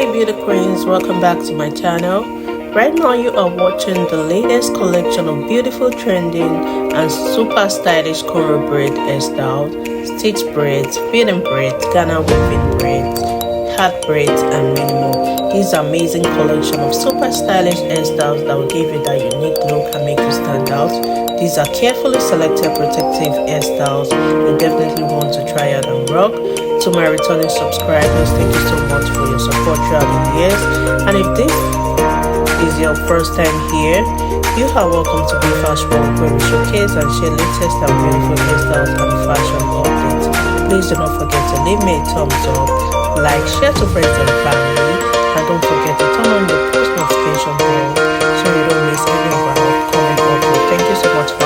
Hey beauty queens, welcome back to my channel. Right now you are watching the latest collection of beautiful, trending and super stylish cornrow braid hairstyles, stitch braids, beading braids, Ghana weaving braids, hat braids and many more. This amazing collection of super stylish hairstyles that will give you that unique look and make you stand out. These are carefully selected protective hairstyles you definitely want to try out and rock. To my returning subscribers, thank you so much for your support throughout the years. And if this is your first time here, you are welcome to Be Fashion, where we showcase and share latest and beautiful hairstyles and fashion updates. Please do not forget to leave me a thumbs up, like, share to friends and family, and don't forget to turn on the post notification bell so you don't miss any of our upcoming uploads. Thank you so much for